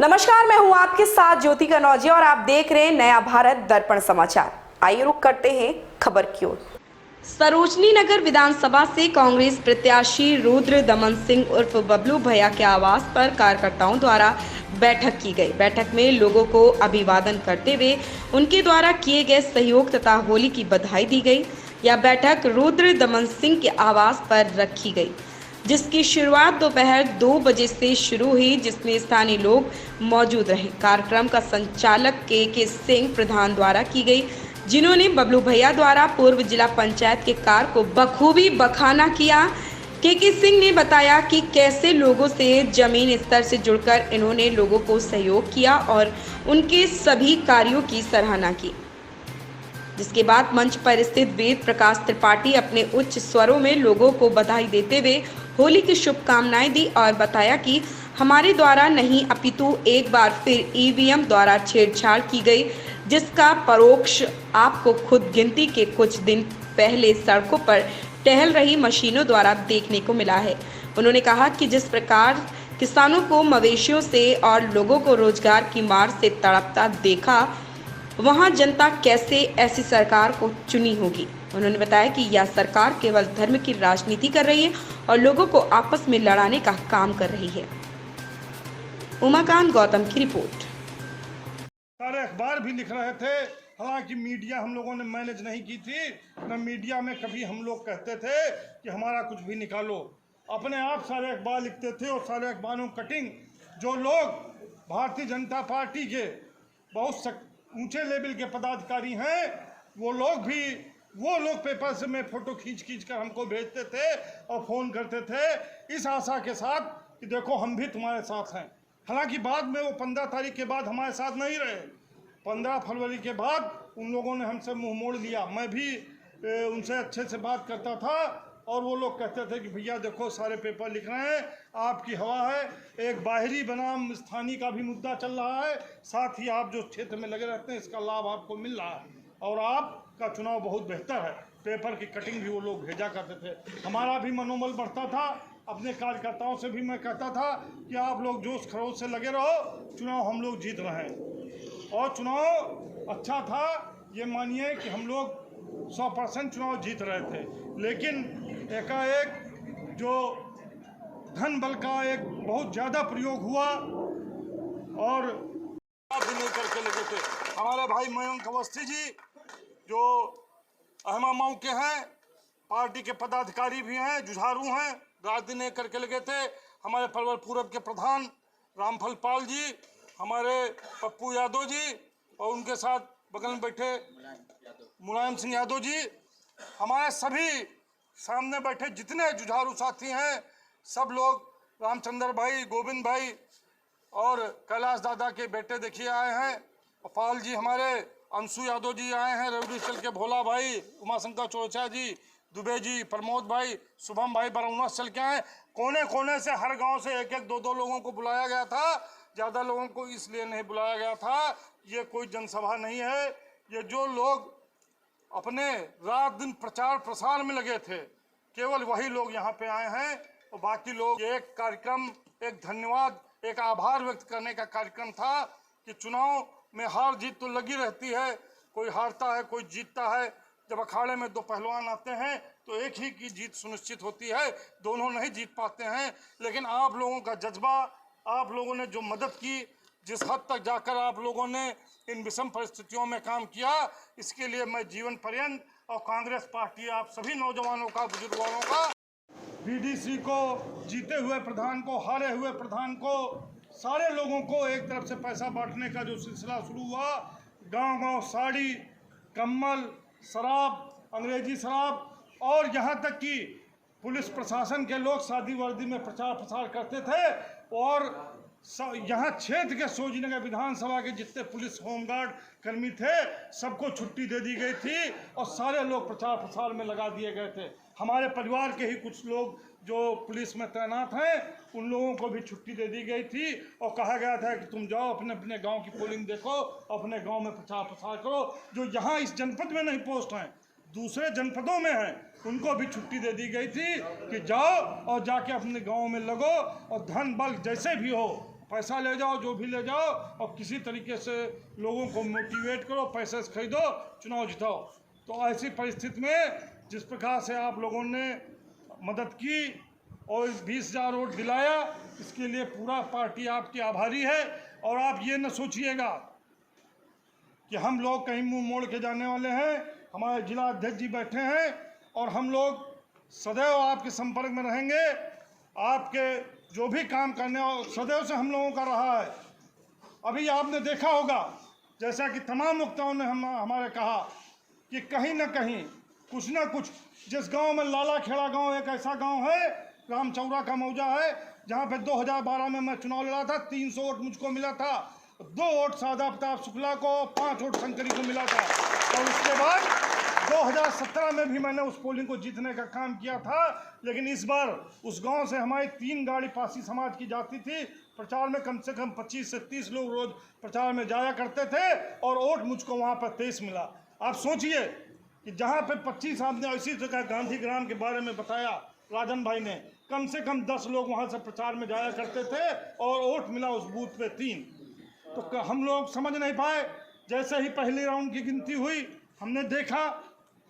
नमस्कार, मैं हूं आपके साथ ज्योति कनौजिया और आप देख रहे हैं नया भारत दर्पण समाचार। आइए रुक करते हैं खबर की ओर। सरोजनी नगर विधानसभा से कांग्रेस प्रत्याशी रुद्र दमन सिंह उर्फ बबलू भैया के आवास पर कार्यकर्ताओं द्वारा बैठक की गई। बैठक में लोगों को अभिवादन करते हुए उनके द्वारा किए गए सहयोग तथा होली की बधाई दी गई। यह बैठक रुद्र दमन सिंह के आवास पर रखी गई, जिसकी शुरुआत दोपहर 2 बजे से शुरू हुई, जिसमें स्थानीय लोग मौजूद रहे। कार्यक्रम का संचालक के सिंह प्रधान द्वारा की गई, जिन्होंने बबलू भैया द्वारा पूर्व जिला पंचायत के कार्य को बखूबी बखाना किया। के सिंह ने बताया कि कैसे लोगों से जमीन स्तर से जुड़कर इन्होंने लोगों को सहयोग किया और उनके सभी कार्यों की सराहना की। जिसके बाद मंच पर स्थित वेद प्रकाश त्रिपाठी अपने उच्च स्वरों में लोगों को बधाई देते हुए होली की शुभकामनाएं दी और बताया कि हमारे द्वारा नहीं अपितु एक बार फिर ईवीएम द्वारा छेड़छाड़ की गई, जिसका परोक्ष आपको खुद गिनती के कुछ दिन पहले सड़कों पर टहल रही मशीनों द्वारा देखने को मिला है। उन्होंने कहा कि जिस प्रकार किसानों को मवेशियों से और लोगों को रोजगार की मार से तड़पता देखा, वहां जनता कैसे ऐसी सरकार को चुनी होगी। उन्होंने बताया कि यह सरकार केवल धर्म की राजनीति कर रही है और लोगों को आपस में लड़ाने का काम कर रही है। उमाकांत गौतम की रिपोर्ट। सारे अखबार भी लिख रहे थे, हालांकि मीडिया हम लोगों ने मैनेज नहीं की थी। न मीडिया में कभी हम लोग कहते थे कि हमारा कुछ भी निकालो, अपने आप सारे अखबार लिखते थे। और सारे अखबारों कटिंग जो लोग भारतीय जनता पार्टी के बहुत ऊंचे लेवल के पदाधिकारी हैं, वो लोग पेपर से में फोटो खींच कर हमको भेजते थे और फ़ोन करते थे इस आशा के साथ कि देखो हम भी तुम्हारे साथ हैं। हालांकि बाद में वो 15 तारीख के बाद हमारे साथ नहीं रहे। 15 फरवरी के बाद उन लोगों ने हमसे मुंह मोड़ लिया। मैं भी उनसे अच्छे से बात करता था और वो लोग कहते थे कि भैया देखो सारे पेपर लिख रहे हैं, आपकी हवा है। एक बाहरी बनाम स्थानीय का भी मुद्दा चल रहा है, साथ ही आप जो क्षेत्र में लगे रहते हैं इसका लाभ आपको मिल रहा है और आपका चुनाव बहुत बेहतर है। पेपर की कटिंग भी वो लोग भेजा करते थे। हमारा भी मनोबल बढ़ता था। अपने कार्यकर्ताओं से भी मैं कहता था कि आप लोग जोश खरोश से लगे रहो, चुनाव हम लोग जीत रहे हैं। और चुनाव अच्छा था, ये मानिए कि हम लोग 100% चुनाव जीत रहे थे। लेकिन एकाएक जो धन बल का एक बहुत ज़्यादा प्रयोग हुआ और भी नहीं करके लगे थे। हमारे भाई मयंक अवस्थी जी जो अहमा मऊ के हैं, पार्टी के पदाधिकारी भी हैं, जुझारू हैं, रात दिन एक करके लगे थे। हमारे परवर पूरब के प्रधान रामफल पाल जी, हमारे पप्पू यादव जी और उनके साथ बगल में बैठे मुलायम सिंह यादव जी, हमारे सभी सामने बैठे जितने जुझारू साथी हैं, सब लोग, रामचंद्र भाई, गोविंद भाई और कैलाश दादा के बेटे देखिए आए हैं। पाल जी, हमारे अंशु यादव जी आए हैं, रवि चल के भोला भाई, उमाशंकर चौरसिया जी, दुबे जी, प्रमोद भाई, शुभम भाई बरौना चल के आए। कोने कोने से हर गांव से एक एक दो दो लोगों को बुलाया गया था। ज़्यादा लोगों को इसलिए नहीं बुलाया गया था, ये कोई जनसभा नहीं है। ये जो लोग अपने रात दिन प्रचार प्रसार में लगे थे, केवल वही लोग यहाँ पे आए हैं और बाकी लोग एक कार्यक्रम, एक धन्यवाद, एक आभार व्यक्त करने का कार्यक्रम था कि चुनाव में हार जीत तो लगी रहती है, कोई हारता है कोई जीतता है। जब अखाड़े में दो पहलवान आते हैं तो एक ही की जीत सुनिश्चित होती है, दोनों नहीं जीत पाते हैं। लेकिन आप लोगों का जज्बा, आप लोगों ने जो मदद की, जिस हद तक जाकर आप लोगों ने इन विषम परिस्थितियों में काम किया, इसके लिए मैं जीवन पर्यंत और कांग्रेस पार्टी आप सभी नौजवानों का, बुजुर्गों का, बीडीसी को, जीते हुए प्रधान को, हारे हुए प्रधान को, सारे लोगों को एक तरफ से पैसा बांटने का जो सिलसिला शुरू हुआ, गांव-गांव साड़ी, कम्बल, शराब, अंग्रेजी शराब और यहाँ तक कि पुलिस प्रशासन के लोग शादी वर्दी में प्रचार प्रसार करते थे। और यहाँ क्षेत्र के सोजीनगर विधानसभा के जितने पुलिस होमगार्ड कर्मी थे, सबको छुट्टी दे दी गई थी और सारे लोग प्रचार प्रसार में लगा दिए गए थे। हमारे परिवार के ही कुछ लोग जो पुलिस में तैनात हैं, उन लोगों को भी छुट्टी दे दी गई थी और कहा गया था कि तुम जाओ अपने अपने गांव की पोलिंग देखो, अपने गांव में प्रचार प्रसार करो। जो यहाँ इस जनपद में नहीं पोस्ट हैं, दूसरे जनपदों में हैं, उनको भी छुट्टी दे दी गई थी कि जाओ और जाके अपने गांव में लगो और धन बल जैसे भी हो पैसा ले जाओ, जो भी ले जाओ, और किसी तरीके से लोगों को मोटिवेट करो, पैसे से खरीदो, चुनाव जिताओ। तो ऐसी परिस्थिति में जिस प्रकार से आप लोगों ने मदद की और 20,000 वोट दिलाया, इसके लिए पूरा पार्टी आपकी आभारी है। और आप ये न सोचिएगा कि हम लोग कहीं मुंह मोड़ के जाने वाले हैं। हमारे जिला अध्यक्ष जी बैठे हैं और हम लोग सदैव आपके संपर्क में रहेंगे। आपके जो भी काम करने और सदैव से हम लोगों का रहा है। अभी आपने देखा होगा, जैसा कि तमाम वक्ताओं ने हमारे कहा कि कहीं ना कहीं कुछ ना कुछ, जिस गांव में लाला खेड़ा गांव एक ऐसा गांव है, रामचौरा का मौजा है, जहां पे 2012 में मैं चुनाव लड़ा था, 300 वोट मुझको मिला था, 2 वोट सादा प्रताप शुक्ला को, 5 वोट शंकरी को मिला था। और उसके बाद 2017 में भी मैंने उस पोलिंग को जीतने का काम किया था। लेकिन इस बार उस गांव से हमारी 3 गाड़ी पासी समाज की जाती थी। प्रचार में कम से कम 25 से 30 लोग रोज प्रचार में जाया करते थे और वोट मुझको वहां पर 23 मिला। आप सोचिए कि जहां पे 25 आपने इसी जगह गांधी ग्राम के बारे में बताया राजन भाई ने, कम से कम 10 लोग वहां से प्रचार में जाया करते थे और वोट मिला उस बूथ पे 3। तो हम लोग समझ नहीं पाए। जैसे ही पहले राउंड की गिनती हुई, हमने देखा,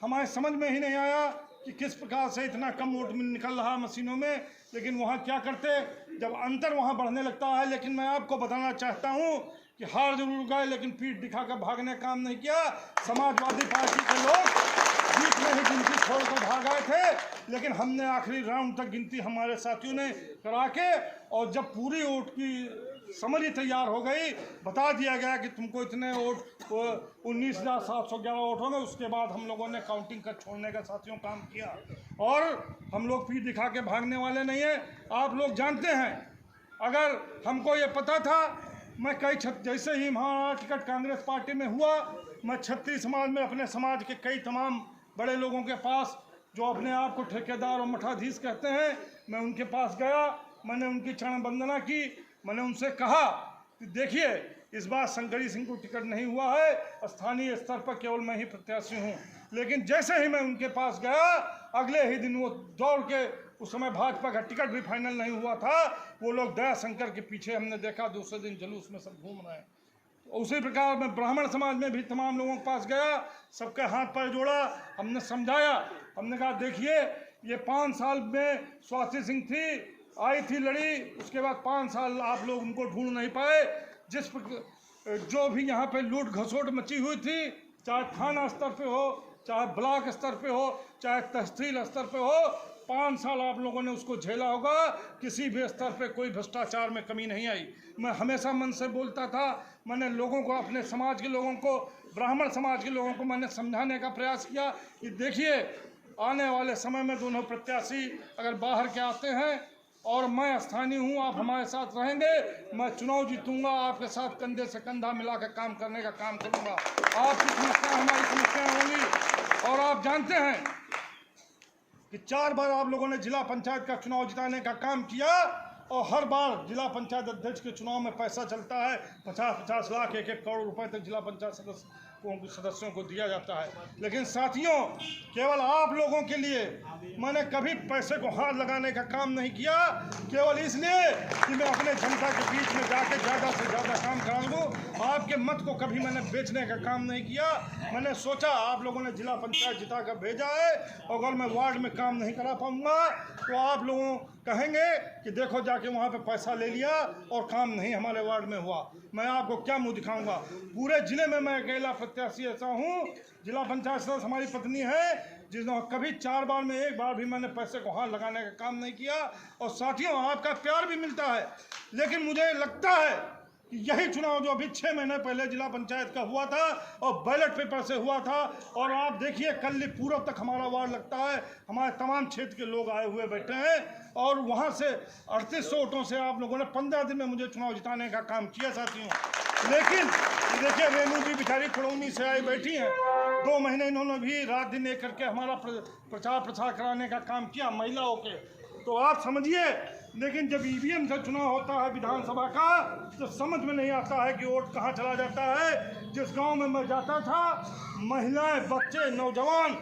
हमारे समझ में ही नहीं आया कि किस प्रकार से इतना कम वोट निकल रहा मशीनों में। लेकिन वहाँ क्या करते, जब अंतर वहाँ बढ़ने लगता है। लेकिन मैं आपको बताना चाहता हूँ कि हार जरूर गए, लेकिन पीठ दिखाकर भागने काम नहीं किया। समाजवादी पार्टी के लोग बीच में ही गिनती छोड़कर भाग गए थे, लेकिन हमने आखिरी राउंड तक गिनती हमारे साथियों ने करा के, और जब पूरी वोट की समरी तैयार हो गई, बता दिया गया कि तुमको इतने वोट 19,711 वोट होंगे। उसके बाद हम लोगों ने काउंटिंग कर छोड़ने का साथियों काम किया। और हम लोग पीठ दिखा के भागने वाले नहीं हैं। आप लोग जानते हैं, अगर हमको ये पता था, मैं जैसे ही हमारा टिकट कांग्रेस पार्टी में हुआ, मैं छत्री समाज में अपने समाज के कई तमाम बड़े लोगों के पास, जो अपने आप को ठेकेदार और मठाधीश कहते हैं, मैं उनके पास गया। मैंने उनकी चरण वंदना की। मैंने उनसे कहा कि देखिए, इस बार शंकरी सिंह को टिकट नहीं हुआ है, स्थानीय स्तर पर केवल मैं ही प्रत्याशी हूँ। लेकिन जैसे ही मैं उनके पास गया, अगले ही दिन वो दौड़ के, उस समय भाजपा का टिकट भी फाइनल नहीं हुआ था, वो लोग दया शंकर के पीछे हमने देखा, दूसरे दिन जुलूस में सब घूम रहे हैं। उसी प्रकार मैं ब्राह्मण समाज में भी तमाम लोगों के पास गया, सबके हाथ पैर जोड़ा, हमने समझाया। हमने कहा देखिए, ये 5 साल में स्वाति सिंह थी, आई थी, लड़ी, उसके बाद 5 साल आप लोग उनको ढूंढ नहीं पाए। जो भी यहाँ पे लूट घसोट मची हुई थी, चाहे थाना स्तर पे हो, चाहे ब्लॉक स्तर पे हो, चाहे तहसील स्तर पे हो, 5 साल आप लोगों ने उसको झेला होगा। किसी भी स्तर पे कोई भ्रष्टाचार में कमी नहीं आई। मैं हमेशा मन से बोलता था। मैंने लोगों को, अपने समाज के लोगों को, ब्राह्मण समाज के लोगों को मैंने समझाने का प्रयास किया कि देखिए, आने वाले समय में दोनों प्रत्याशी अगर बाहर के आते हैं और मैं स्थानीय हूँ, आप हमारे साथ रहेंगे, मैं चुनाव जीतूंगा, आपके साथ कंधे से कंधा मिला कर काम करने का काम करूँगा। आपकी समस्याएं हमारी समस्याएं होंगी। और आप जानते हैं कि 4 बार आप लोगों ने जिला पंचायत का चुनाव जिताने का काम किया, और हर बार जिला पंचायत अध्यक्ष के चुनाव में पैसा चलता है। 50-50 लाख, 1-1 करोड़ रुपए तक जिला पंचायत सदस्यों को दिया जाता है। लेकिन साथियों, केवल आप लोगों के लिए मैंने कभी पैसे को हाथ लगाने का काम नहीं किया, केवल इसलिए कि मैं अपने जनता के बीच में जाके ज़्यादा से ज़्यादा काम करा लूँ। आपके मत को कभी मैंने बेचने का काम नहीं किया। मैंने सोचा, आप लोगों ने जिला पंचायत जिता कर भेजा है, और अगर मैं वार्ड में काम नहीं करा पाऊँगा तो आप लोगों कहेंगे कि देखो, जाके वहाँ पे पैसा ले लिया और काम नहीं हमारे वार्ड में हुआ। मैं आपको क्या मुंह दिखाऊंगा? पूरे जिले में मैं अकेला प्रत्याशी ऐसा हूँ। जिला पंचायत सदस्य हमारी पत्नी है, जिसने कभी 4 बार में 1 बार भी मैंने पैसे को हाथ लगाने का काम नहीं किया। और साथियों, आपका प्यार भी मिलता है। लेकिन मुझे लगता है कि यही चुनाव जो अभी 6 महीने पहले जिला पंचायत का हुआ था और बैलेट पेपर से हुआ था, और आप देखिए कल्ली पूरब तक हमारा वार्ड लगता है, हमारे तमाम क्षेत्र के लोग आए हुए बैठे हैं, और वहाँ से 3800 वोटों से आप लोगों ने 15 दिन में मुझे चुनाव जिताने का काम किया साथियों। लेकिन देखिए, रेणु जी बेचारी खड़ौनी से आई बैठी हैं, 2 महीने इन्होंने भी रात दिन एक करके हमारा प्रचार प्रसार कराने का काम किया महिलाओं के। तो आप समझिए, लेकिन जब ईवीएम से चुनाव होता है विधानसभा का, तो समझ में नहीं आता है कि वोट कहाँ चला जाता है। जिस गांव में मैं जाता था, महिलाएं, बच्चे, नौजवान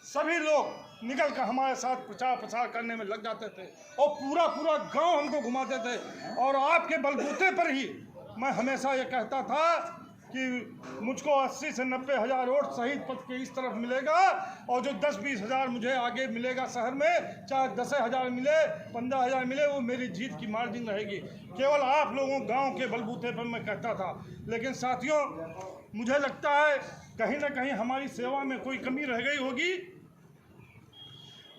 सभी लोग निकल कर हमारे साथ प्रचार प्रसार करने में लग जाते थे और पूरा पूरा गांव हमको घुमाते थे। और आपके बलबूते पर ही मैं हमेशा ये कहता था कि मुझको 80 से 90 हज़ार वोट शहीद पथ के इस तरफ मिलेगा और जो 10-20 हज़ार मुझे आगे मिलेगा शहर में, चाहे 10 हज़ार मिले 15 हज़ार मिले, वो मेरी जीत की मार्जिन रहेगी। केवल आप लोगों गांव के बलबूते पर मैं कहता था। लेकिन साथियों, मुझे लगता है कहीं ना कहीं हमारी सेवा में कोई कमी रह गई होगी,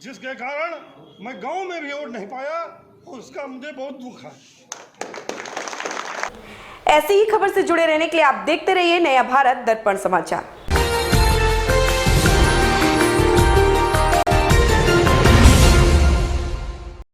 जिसके कारण मैं गांव में भी वोट नहीं पाया और उसका मुझे बहुत दुख है। ऐसी ही खबर से जुड़े रहने के लिए आप देखते रहिए नया भारत दर्पण समाचार।